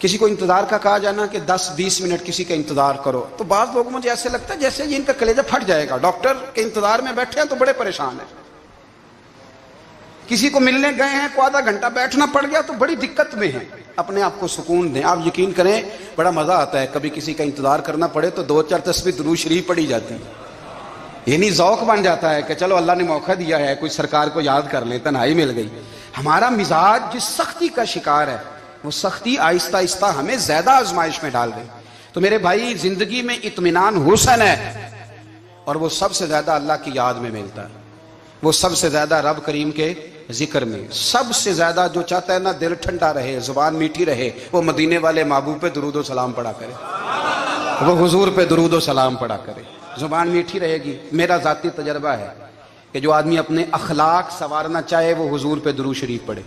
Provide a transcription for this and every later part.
کسی کو انتظار کا کہا جانا کہ 10-20 منٹ کسی کا انتظار کرو، تو بعض لوگوں مجھے ایسے لگتا ہے جیسے یہ ان کا کلیجہ پھٹ جائے گا، ڈاکٹر کے انتظار میں بیٹھے ہیں تو بڑے پریشان ہیں، کسی کو ملنے گئے ہیں کو آدھا گھنٹہ بیٹھنا پڑ گیا تو بڑی دقت میں ہیں۔ اپنے آپ کو سکون دیں۔ آپ یقین کریں بڑا مزہ آتا ہے، کبھی کسی کا انتظار کرنا پڑے تو 2-4 تسبیح درود شریف پڑھی جاتی ہے، یعنی ذوق بن جاتا ہے کہ چلو اللہ نے موقع دیا ہے، کوئی سرکار کو یاد کر لیں، تنہائی مل گئی۔ ہمارا مزاج جس سختی کا شکار ہے وہ سختی آہستہ آہستہ ہمیں زیادہ آزمائش میں ڈال گئی۔ تو میرے بھائی زندگی میں اطمینان حسن ہے، اور وہ سب سے زیادہ اللہ کی یاد میں ملتا ہے، وہ سب سے زیادہ رب کریم کے ذکر میں، سب سے زیادہ جو چاہتا ہے نا دل ٹھنڈا رہے، زبان میٹھی رہے، وہ مدینے والے محبوب پہ درود و سلام پڑھا کرے، وہ حضور پہ درود و سلام پڑھا کرے، زبان میٹھی رہے گی۔ میرا ذاتی تجربہ ہے کہ جو آدمی اپنے اخلاق سنوارنا چاہے وہ حضور پہ درود شریف پڑھے،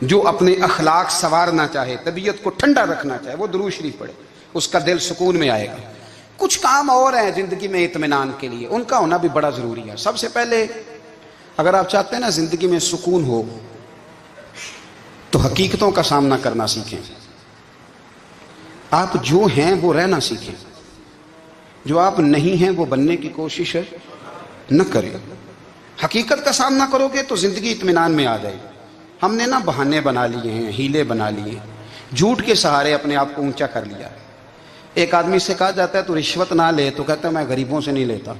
جو اپنے اخلاق سنوارنا چاہے، طبیعت کو ٹھنڈا رکھنا چاہے، وہ درود شریف پڑھے، اس کا دل سکون میں آئے گا۔ کچھ کام اور ہیں زندگی میں اطمینان کے لیے، ان کا ہونا بھی بڑا ضروری ہے۔ سب سے پہلے اگر آپ چاہتے ہیں نا زندگی میں سکون ہو تو حقیقتوں کا سامنا کرنا سیکھیں، آپ جو ہیں وہ رہنا سیکھیں، جو آپ نہیں ہیں وہ بننے کی کوشش نہ کریں۔ حقیقت کا سامنا کرو گے تو زندگی اطمینان میں آ جائے گی۔ ہم نے نا بہانے بنا لیے ہیں، ہیلے بنا لیے، جھوٹ کے سہارے اپنے آپ کو اونچا کر لیا ہے۔ ایک آدمی سے کہا جاتا ہے تو رشوت نہ لے، تو کہتا ہے میں غریبوں سے نہیں لیتا۔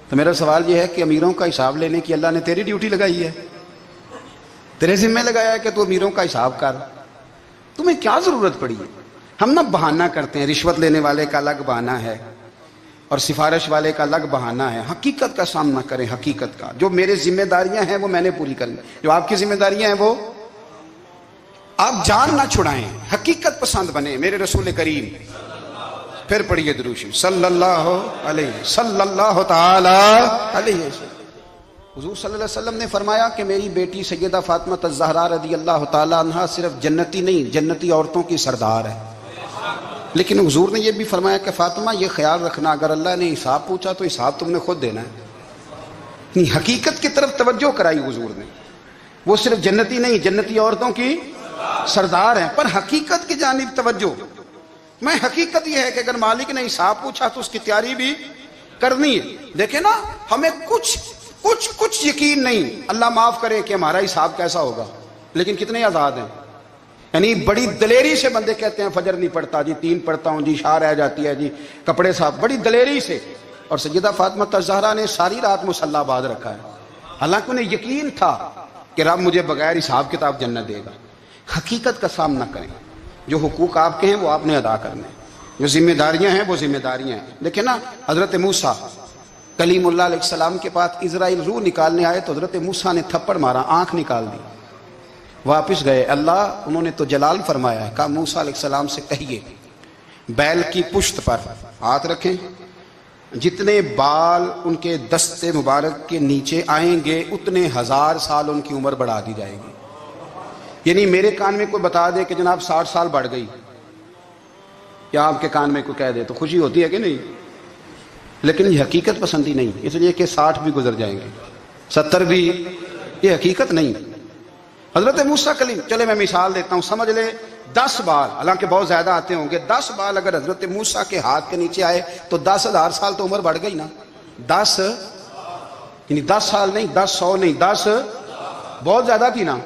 تو میرا سوال یہ ہے کہ امیروں کا حساب لینے کی اللہ نے تیری ڈیوٹی لگائی ہے، تیرے ذمہ لگایا ہے کہ تو امیروں کا حساب کر، تمہیں کیا ضرورت پڑی ہے؟ ہم نا بہانہ کرتے ہیں، رشوت لینے والے کا الگ بہانہ ہے اور سفارش والے کا الگ بہانہ ہے۔ حقیقت کا سامنا کریں، حقیقت کا، جو میرے ذمہ داریاں ہیں وہ میں نے پوری کرنی، جو آپ کی ذمہ داریاں ہیں وہ آپ جان نہ چھڑائیں، حقیقت پسند بنیں۔ میرے رسول کریم، پھر پڑھیے درود شریف صلی اللہ تعالی علیہ وسلم۔ حضور صلی اللہ علیہ وسلم نے فرمایا کہ میری بیٹی سیدہ فاطمہ الزہرا رضی اللہ تعالی عنہا صرف جنتی نہیں، جنتی عورتوں کی سردار ہے۔ لیکن حضور نے یہ بھی فرمایا کہ فاطمہ یہ خیال رکھنا اگر اللہ نے حساب پوچھا تو حساب تم نے خود دینا ہے۔ حقیقت کی طرف توجہ کرائی حضور نے، وہ صرف جنتی نہیں، جنتی عورتوں کی سردار ہیں، پر حقیقت کی جانب توجہ۔ میں حقیقت یہ ہے کہ اگر مالک نے حساب پوچھا تو اس کی تیاری بھی کرنی ہے۔ دیکھیں نا ہمیں کچھ یقین نہیں، اللہ معاف کرے کہ ہمارا حساب کیسا ہوگا، لیکن کتنے آزاد ہیں۔ یعنی بڑی دلیری سے بندے کہتے ہیں فجر نہیں پڑھتا جی، 3 پڑھتا ہوں جی، شاہ رہ جاتی ہے جی، کپڑے صاحب، بڑی دلیری سے۔ اور سیدہ فاطمہ الزہرا نے ساری رات مصلی باز رکھا ہے، حالانکہ انہیں یقین تھا کہ رب مجھے بغیر حساب کتاب جنت دے گا۔ حقیقت کا سامنا کریں، جو حقوق آپ کے ہیں وہ آپ نے ادا کرنے، جو ذمہ داریاں ہیں وہ ذمہ داریاں ہیں۔ دیکھیں نا حضرت موسیٰ کلیم اللہ علیہ السلام کے پاس اسرائیل روح نکالنے آئے تو حضرت موسیٰ نے تھپڑ مارا، آنکھ نکال دی، واپس گئے۔ اللہ انہوں نے تو جلال فرمایا ہے، کہا موسیٰ علیہ السلام سے کہیے بیل کی پشت پر ہاتھ رکھیں، جتنے بال ان کے دستے مبارک کے نیچے آئیں گے اتنے 1000 سال ان کی عمر بڑھا دی جائے گی۔ یعنی میرے کان میں کوئی بتا دے کہ جناب 60 سال بڑھ گئی، یا آپ کے کان میں کوئی کہہ دے تو خوشی ہوتی ہے کہ نہیں؟ لیکن یہ حقیقت پسندی نہیں، اس لیے کہ 60 بھی گزر جائیں گے، 70 بھی، یہ حقیقت نہیں۔ حضرت موسیٰ کلیم، چلے میں مثال دیتا ہوں، سمجھ لے 10 بال، حالانکہ بہت زیادہ آتے ہوں گے، 10 بال اگر حضرت موسیٰ کے ہاتھ کے نیچے آئے تو 10,000 سال تو عمر بڑھ گئی نا۔ 10 یعنی 10 سال نہیں، 10 100 نہیں، 10 بہت زیادہ تھی نا۔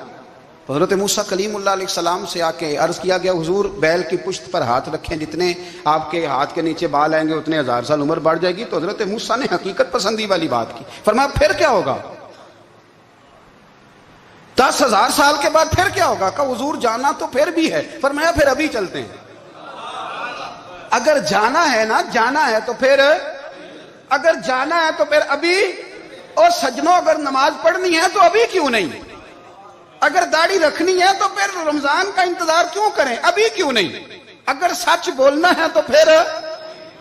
حضرت موسیٰ کلیم اللہ علیہ السلام سے آ کے عرض کیا گیا حضور بیل کی پشت پر ہاتھ رکھیں، جتنے آپ کے ہاتھ کے نیچے بال آئیں گے اتنے 1000 سال عمر بڑھ جائے گی۔ تو حضرت موسیٰ نے حقیقت پسندی والی بات کی، فرمایا پھر کیا ہوگا؟ 10,000 سال کے بعد پھر کیا ہوگا؟ کہا حضور جانا تو پھر بھی ہے، فرمایا پھر ابھی چلتے ہیں۔ اگر جانا ہے نا، جانا ہے تو پھر، اگر جانا ہے تو پھر ابھی، اور سجنوں اگر نماز پڑھنی ہے تو ابھی کیوں نہیں؟ اگر داڑھی رکھنی ہے تو پھر رمضان کا انتظار کیوں کریں، ابھی کیوں نہیں؟ اگر سچ بولنا ہے تو پھر،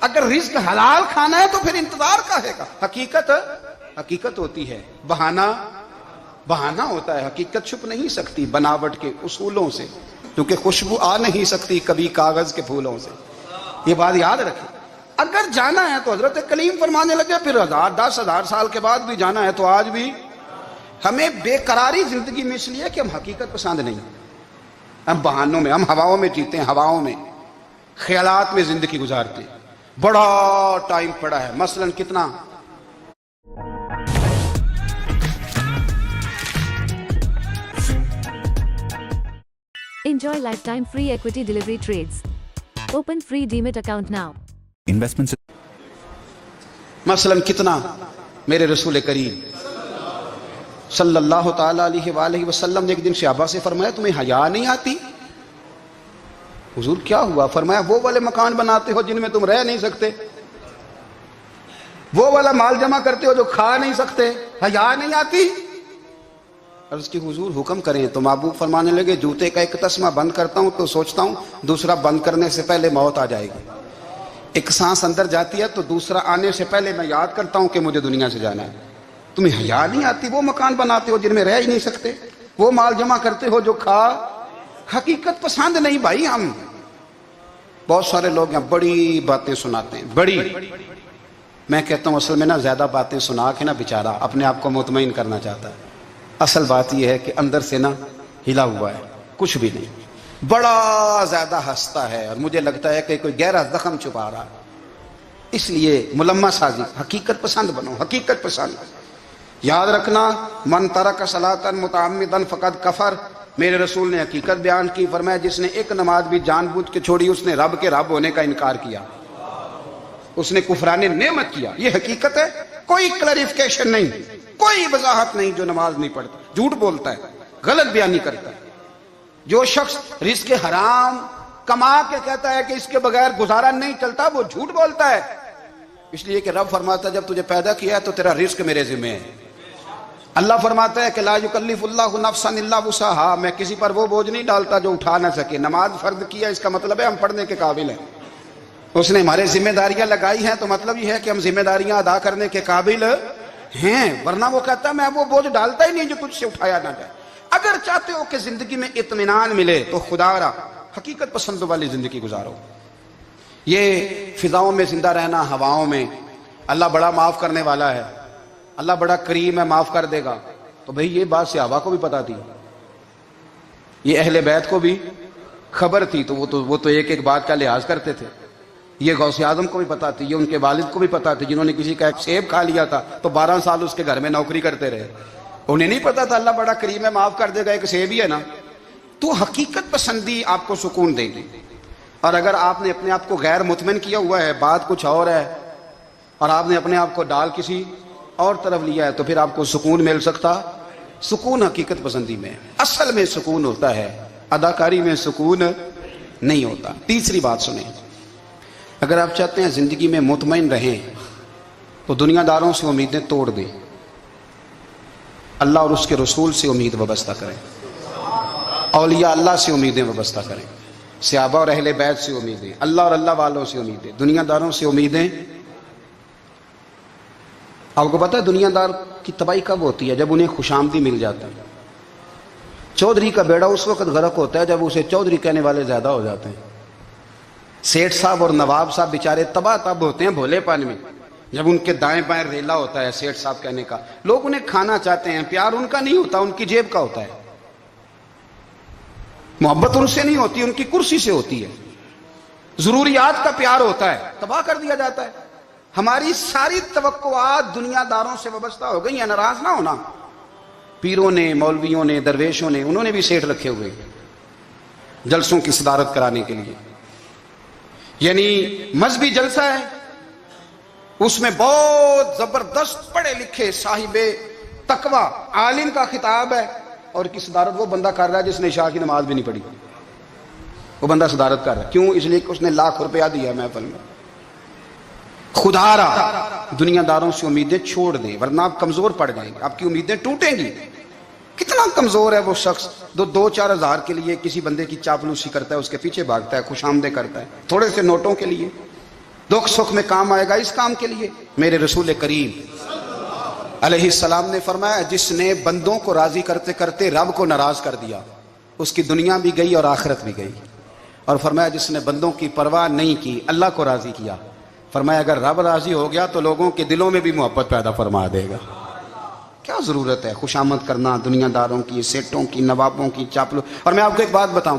اگر رزق حلال کھانا ہے تو پھر انتظار کا ہے گا۔ حقیقت ہوتی ہے، بہانہ ہوتا ہے، حقیقت چھپ نہیں سکتی بناوٹ کے اصولوں سے، کیونکہ خوشبو آ نہیں سکتی کبھی کاغذ کے پھولوں سے، یہ بات یاد رکھیں۔ اگر جانا ہے تو حضرت کلیم فرمانے لگے پھر 10,000 سال کے بعد بھی جانا ہے تو آج بھی۔ ہمیں بے قراری زندگی میں اس لیے کہ ہم حقیقت پسند نہیں۔ ہم بہانوں میں، ہم ہواؤں میں جیتے ہیں، ہواؤں میں، خیالات میں زندگی گزارتے ہیں. بڑا ٹائم پڑا ہے. مثلاً کتنا؟ Enjoy lifetime free equity delivery trades. Open free Demat account now. Investments. مثلاً کتنا؟ میرے رسول کریم صلی اللہ تعالیٰ علیہ وآلہ وسلم نے ایک دن صحابہ سے فرمایا تمہیں حیا نہیں آتی؟ حضور کیا ہوا؟ فرمایا وہ والے مکان بناتے ہو جن میں تم رہ نہیں سکتے، وہ والا مال جمع کرتے ہو جو کھا نہیں سکتے، حیا نہیں آتی؟ عرض کی حضور حکم کریں. تو محبوب فرمانے لگے جوتے کا ایک تسمہ بند کرتا ہوں تو سوچتا ہوں دوسرا بند کرنے سے پہلے موت آ جائے گی. ایک سانس اندر جاتی ہے تو دوسرا آنے سے پہلے میں یاد کرتا ہوں کہ مجھے دنیا سے جانا ہے. تمہیں حیا نہیں آتی؟ وہ مکان بناتے ہو جن میں رہ ہی نہیں سکتے، وہ مال جمع کرتے ہو جو کھا. حقیقت پسند نہیں بھائی. ہم بہت سارے لوگ ہیں بڑی باتیں سناتے ہیں، بڑی. میں کہتا ہوں اصل میں نا زیادہ باتیں سنا کے نا بیچارہ اپنے آپ کو مطمئن کرنا چاہتا ہے. اصل بات یہ ہے کہ اندر سے نا ہلا ہوا ہے، کچھ بھی نہیں. بڑا زیادہ ہنستا ہے اور مجھے لگتا ہے کہ کوئی گہرا زخم چھپا رہا. اس لیے ملمہ سازی، حقیقت پسند بنو، حقیقت پسند. یاد رکھنا من ترک صلاۃ متعمدا فقد کفر. میرے رسول نے حقیقت بیان کی. فرمایا جس نے ایک نماز بھی جان بوجھ کے چھوڑی اس نے رب کے رب ہونے کا انکار کیا، اس نے کفران نعمت کیا. یہ حقیقت ہے، کوئی کلیریفیکیشن نہیں، کوئی وضاحت نہیں. جو نماز نہیں پڑھتا جھوٹ بولتا ہے، غلط بیانی کرتا ہے. جو شخص رزق حرام کما کے کہتا ہے کہ اس کے بغیر گزارا نہیں چلتا، وہ جھوٹ بولتا ہے. اس لیے کہ رب فرماتا ہے جب تجھے پیدا کیا ہے تو تیرا رزق میرے ذمہ ہے. اللہ فرماتا ہے کہ لا یکلف اللہ نفسا الا وسعها، میں کسی پر وہ بوجھ نہیں ڈالتا جو اٹھا نہ سکے. نماز فرض کیا اس کا مطلب ہے ہم پڑھنے کے قابل ہیں. اس نے ہمارے ذمہ داریاں لگائی ہیں تو مطلب یہ ہے کہ ہم ذمہ داریاں ادا کرنے کے قابل ہیں. ورنہ وہ کہتا ہے میں وہ بوجھ ڈالتا ہی نہیں جو تجھ سے اٹھایا نہ جائے. اگر چاہتے ہو کہ زندگی میں اطمینان ملے تو خدا را حقیقت پسند والی زندگی گزارو. یہ فضاؤں میں زندہ رہنا، ہواؤں میں. اللہ بڑا معاف کرنے والا ہے، اللہ بڑا کریم ہے، معاف کر دے گا. تو بھئی یہ بات صحابہ کو بھی پتا تھی، یہ اہل بیت کو بھی خبر تھی. تو وہ تو ایک ایک بات کا لحاظ کرتے تھے. یہ غوث اعظم کو بھی پتا تھی، یہ ان کے والد کو بھی پتا تھی جنہوں نے کسی کا ایک سیب کھا لیا تھا تو 12 سال اس کے گھر میں نوکری کرتے رہے. انہیں نہیں پتا تھا اللہ بڑا کریم ہے، معاف کر دے گا، ایک سیب ہی ہے نا. تو حقیقت پسندی آپ کو سکون دے گی. اور اگر آپ نے اپنے آپ کو غیر مطمئن کیا ہوا ہے، بات کچھ اور ہے، اور آپ نے اپنے آپ کو ڈال کسی اور طرف لیا ہے، تو پھر آپ کو سکون مل سکتا؟ سکون حقیقت پسندی میں، اصل میں سکون ہوتا ہے، اداکاری میں سکون نہیں ہوتا. تیسری بات سنیں، اگر آپ چاہتے ہیں زندگی میں مطمئن رہیں تو دنیا داروں سے امیدیں توڑ دیں، اللہ اور اس کے رسول سے امید وابستہ کریں، اولیاء اللہ سے امیدیں وابستہ کریں، صحابہ اور اہل بیت سے امیدیں، اللہ اور اللہ والوں سے امیدیں، دنیا داروں سے امیدیں. آپ کو پتہ ہے دنیا دار کی تباہی کب ہوتی ہے؟ جب انہیں خوش آمدی مل جاتا ہے. چودھری کا بیڑا اس وقت غرق ہوتا ہے جب اسے چودھری کہنے والے زیادہ ہو جاتے ہیں. سیٹھ صاحب اور نواب صاحب بیچارے تباہ تب ہوتے ہیں بھولے پن میں، جب ان کے دائیں بائیں ریلا ہوتا ہے سیٹھ صاحب کہنے کا. لوگ انہیں کھانا چاہتے ہیں، پیار ان کا نہیں ہوتا، ان کی جیب کا ہوتا ہے. محبت ان سے نہیں ہوتی، ان کی کرسی سے ہوتی ہے. ضروریات کا پیار ہوتا ہے، تباہ کر دیا جاتا ہے. ہماری ساری توقعات دنیا داروں سے وابستہ ہو گئی ہیں. ناراض نہ ہونا، پیروں نے، مولویوں نے، درویشوں نے، انہوں نے بھی سیٹ رکھے ہوئے جلسوں کی صدارت کرانے کے لیے. یعنی مذہبی جلسہ ہے، اس میں بہت زبردست پڑھے لکھے صاحب تقوی عالم کا خطاب ہے، اور کی صدارت وہ بندہ کر رہا ہے جس نے عشاء کی نماز بھی نہیں پڑھی. وہ بندہ صدارت کر رہا ہے. کیوں؟ اس لیے کہ اس نے لاکھ روپیہ دیا محفل میں. خدا را دنیا داروں سے امیدیں چھوڑ دیں ورنہ آپ کمزور پڑ جائیں گے، آپ کی امیدیں ٹوٹیں گی. کتنا کمزور ہے وہ شخص دو چار ہزار کے لیے کسی بندے کی چاپلوسی کرتا ہے، اس کے پیچھے بھاگتا ہے، خوش آمدیں کرتا ہے تھوڑے سے نوٹوں کے لیے. دکھ سکھ میں کام آئے گا اس کام کے لیے. میرے رسول کریم علیہ السلام نے فرمایا جس نے بندوں کو راضی کرتے کرتے رب کو ناراض کر دیا اس کی دنیا بھی گئی اور آخرت بھی گئی. اور فرمایا جس نے بندوں کی پرواہ نہیں کی اللہ کو راضی کیا، فرمایا اگر رب راضی ہو گیا تو لوگوں کے دلوں میں بھی محبت پیدا فرما دے گا. کیا ضرورت ہے خوشامد کرنا دنیا داروں کی، سیٹوں کی، نوابوں کی، چاپلو. اور میں آپ کو ایک بات بتاؤں،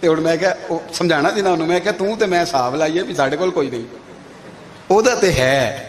ਤੇ ਹੁਣ ਮੈਂ ਕਿਹਾ ਉਹ ਸਮਝਾਣਾ ਸੀ ਨਾ ਉਹਨੂੰ, ਮੈਂ ਕਿਹਾ ਤੂੰ ਤੇ ਮੈਂ ਹਿਸਾਬ ਲਾਈਏ ਵੀ ਸਾਡੇ ਕੋਲ ਕੋਈ ਨਹੀਂ, ਉਹਦਾ ਤੇ ਹੈ.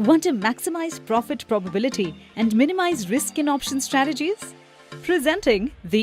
Want to maximize profit probability and minimize risk in option strategies? Presenting the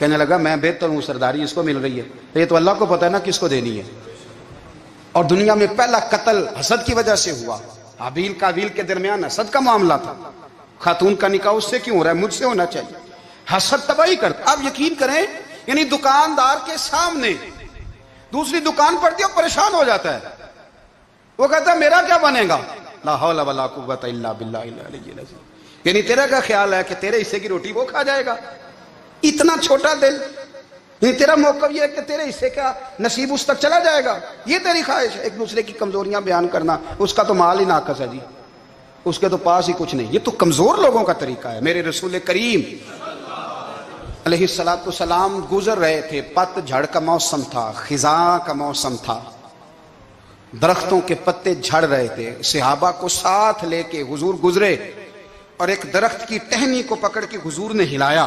کہنے لگا میں بہتر ہوں، سرداری اس کو مل رہی ہے، یہ تو اللہ کو پتہ ہے نا کس کو دینی ہے۔ اور دنیا میں پہلا قتل حسد کی وجہ سے ہوا، حابیل قابیل کے درمیان حسد کا معاملہ تھا۔ خاتون کا نکاح اس سے کیوں ہو رہا ہے؟ مجھ سے ہونا چاہیے۔ حسد تباہی کرتا۔ آپ یقین کریں، یعنی دکاندار کے سامنے دوسری دکان پڑتی ہے اور پریشان ہو جاتا ہے، وہ کہتا ہے میرا کیا بنے گا؟ لا حول ولا قوت الا باللہ العلی العظیم۔ یعنی تیرا کیا خیال ہے کہ تیرے حصے کی روٹی وہ کھا جائے گا؟ اتنا چھوٹا دل، یعنی تیرا موقف یہ ہے کہ تیرے حصے کا نصیب اس تک چلا جائے گا، یہ تیری خواہش ہے؟ ایک دوسرے کی کمزوریاں بیان کرنا، اس کا تو مال ہی ناقص ہے جی، اس کے تو پاس ہی کچھ نہیں، یہ تو کمزور لوگوں کا طریقہ ہے۔ میرے رسول کریم علیہ الصلوۃ والسلام گزر رہے تھے، پت جھڑ کا موسم تھا، خزاں کا موسم تھا، درختوں کے پتے جھڑ رہے تھے، صحابہ کو ساتھ لے کے حضور گزرے اور ایک درخت کی ٹہنی کو پکڑ کے حضور نے ہلایا۔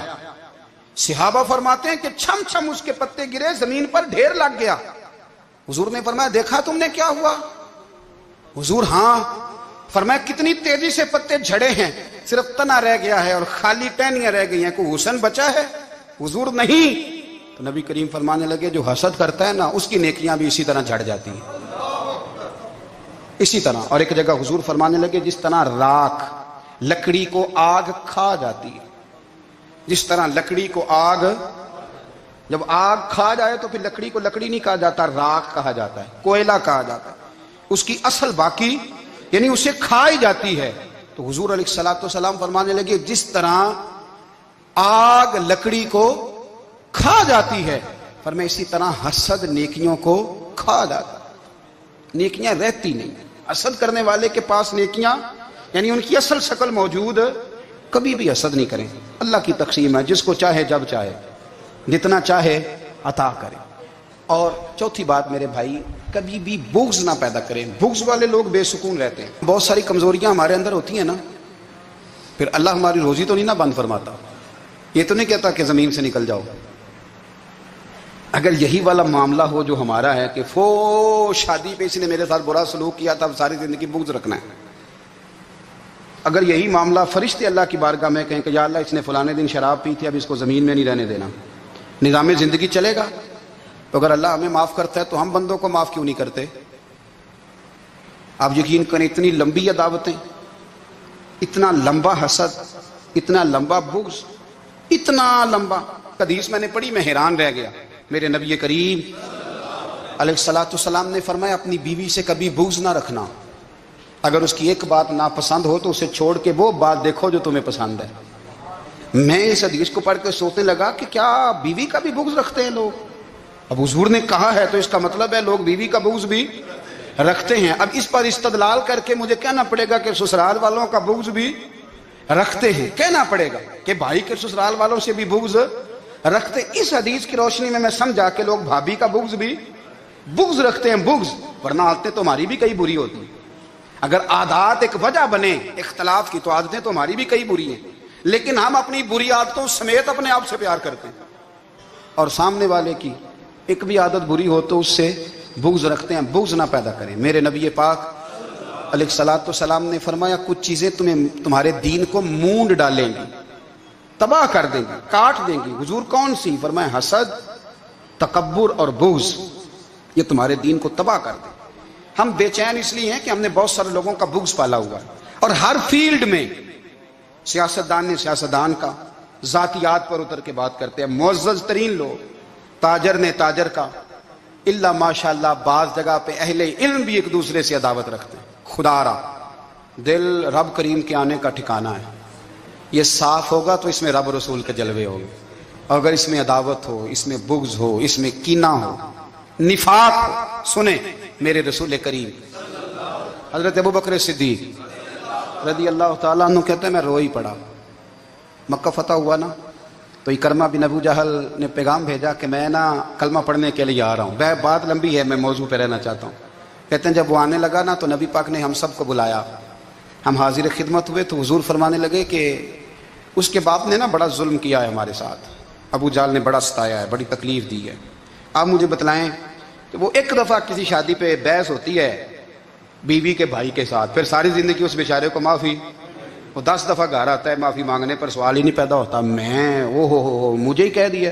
صحابہ فرماتے ہیں کہ چھم چھم اس کے پتے گرے، زمین پر ڈھیر لگ گیا۔ حضور نے فرمایا دیکھا تم نے کیا ہوا؟ حضور ہاں۔ فرمایا کتنی تیزی سے پتے جھڑے ہیں، صرف تنا رہ گیا ہے اور خالی ٹہنیاں رہ گئی ہیں، کوئی حسن بچا ہے؟ حضور نہیں۔ تو نبی کریم فرمانے لگے جو حسد کرتا ہے نا اس کی نیکیاں بھی اسی طرح جھڑ جاتی ہیں، اسی طرح۔ اور ایک جگہ حضور فرمانے لگے جس طرح راکھ لکڑی کو آگ کھا جاتی ہے، جس طرح لکڑی کو آگ، جب آگ کھا جائے تو پھر لکڑی کو لکڑی نہیں کہا جاتا، راکھ کہا جاتا ہے، کوئلہ کہا جاتا ہے، اس کی اصل باقی یعنی اسے کھائی جاتی ہے۔ تو حضور علیہ الصلوۃ والسلام فرمانے لگے جس طرح آگ لکڑی کو کھا جاتی ہے، فرمایا اسی طرح حسد نیکیوں کو کھا جاتا ہے، نیکیاں رہتی نہیں۔ حسد کرنے والے کے پاس نیکیاں یعنی ان کی اصل شکل موجود، کبھی بھی حسد نہیں کریں۔ اللہ کی تقسیم ہے، جس کو چاہے جب چاہے جتنا چاہے عطا کرے۔ اور چوتھی بات میرے بھائی، کبھی بھی بغض نہ پیدا کریں۔ بغض والے لوگ بے سکون رہتے ہیں۔ بہت ساری کمزوریاں ہمارے اندر ہوتی ہیں نا، پھر اللہ ہماری روزی تو نہیں نہ بند فرماتا، یہ تو نہیں کہتا کہ زمین سے نکل جاؤ۔ اگر یہی والا معاملہ ہو جو ہمارا ہے کہ شادی پہ اس نے میرے ساتھ برا سلوک کیا تھا، اب ساری زندگی بغض رکھنا ہے، اگر یہی معاملہ فرشتے اللہ کی بارگاہ میں کہیں کہ یا اللہ اس نے فلانے دن شراب پی تھی، اب اس کو زمین میں نہیں رہنے دینا، نظام زندگی چلے گا؟ تو اگر اللہ ہمیں معاف کرتا ہے تو ہم بندوں کو معاف کیوں نہیں کرتے؟ آپ یقین کریں اتنی لمبی عداوتیں، اتنا لمبا حسد، اتنا لمبا بغض، اتنا لمبا۔ حدیث میں نے پڑھی، میں حیران رہ گیا۔ میرے نبی کریم علیہ الصلوۃ والسلام نے فرمایا اپنی بیوی سے کبھی بغض نہ رکھنا، اگر اس کی ایک بات ناپسند ہو تو اسے چھوڑ کے وہ بات دیکھو جو تمہیں پسند ہے۔ میں اس حدیث کو پڑھ کے سوچنے لگا کہ کیا بیوی کا بھی بغض رکھتے ہیں لوگ؟ اب حضور نے کہا ہے تو اس کا مطلب ہے لوگ بیوی کا بغض بھی رکھتے ہیں۔ اب اس پر استدلال کر کے مجھے کہنا پڑے گا کہ سسرال والوں کا بغض بھی رکھتے ہیں، کہنا پڑے گا کہ بھائی کے سسرال والوں سے بھی بغض رکھتے۔ اس حدیث کی روشنی میں سمجھا کہ لوگ بھابھی کا بغض بھی بغض رکھتے ہیں، بغض، ورنہ عادتیں تو ہماری بھی کئی بری ہوتی ہیں۔ اگر عادات ایک وجہ بنے اختلاف کی تو عادتیں تو ہماری بھی کئی بری ہیں، لیکن ہم اپنی بری عادتوں سمیت اپنے آپ سے پیار کرتے ہیں، اور سامنے والے کی ایک بھی عادت بری ہو تو اس سے بغض رکھتے ہیں۔ بغض نہ پیدا کریں۔ میرے نبی پاک علیہ الصلوۃ والسلام نے فرمایا کچھ چیزیں تمہارے دین کو مونڈ ڈالیں گی، تباہ کر دیں گی، کاٹ دیں گی۔ حضور کون سی؟ فرمایا حسد، تکبر اور بغض، یہ تمہارے دین کو تباہ کر دیں۔ ہم بے چین اس لیے ہیں کہ ہم نے بہت سارے لوگوں کا بغض پالا ہوا ہے، اور ہر فیلڈ میں سیاستدان نے سیاستدان کا، ذاتیات پر اتر کے بات کرتے ہیں، معزز ترین لوگ، تاجر نے تاجر کا، الا ماشاءاللہ بعض جگہ پہ اہل علم بھی ایک دوسرے سے عداوت رکھتے ہیں۔ خدا را دل رب کریم کے آنے کا ٹھکانہ ہے، یہ صاف ہوگا تو اس میں رب رسول کے جلوے ہوں گے، اور اگر اس میں عداوت ہو، اس میں بغض ہو، اس میں کینہ ہو، نفاق ہو، سنیں میرے رسول کریم حضرت ابوبکر صدیق رضی اللہ تعالیٰ عنہ کہتے ہیں میں رو ہی پڑا۔ مکہ فتح ہوا نا تو اکرمہ بن ابو جہل نے پیغام بھیجا کہ میں نا کلمہ پڑھنے کے لیے آ رہا ہوں۔ بات لمبی ہے، میں موضوع پہ رہنا چاہتا ہوں۔ کہتے ہیں جب وہ آنے لگا نا تو نبی پاک نے ہم سب کو بلایا، ہم حاضر خدمت ہوئے تو حضور فرمانے لگے کہ اس کے باپ نے نا بڑا ظلم کیا ہے ہمارے ساتھ، ابو جہل نے بڑا ستایا ہے، بڑی تکلیف دی ہے، آپ مجھے بتلائیں کہ وہ ایک دفعہ کسی شادی پہ بحث ہوتی ہے بیوی کے بھائی کے ساتھ، پھر ساری زندگی اس بیچارے کو معافی، وہ 10 دفعہ گھر آتا ہے معافی مانگنے پر سوال ہی نہیں پیدا ہوتا، میں او ہو مجھے ہی کہہ دیا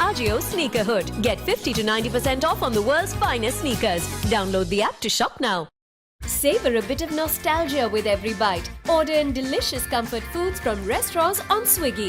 Agio Sneakerhood. Get 50 to 90% off on the world's finest sneakers. Download the app to shop now. Savor a bit of nostalgia with every bite. Order in delicious comfort foods from restaurants on Swiggy.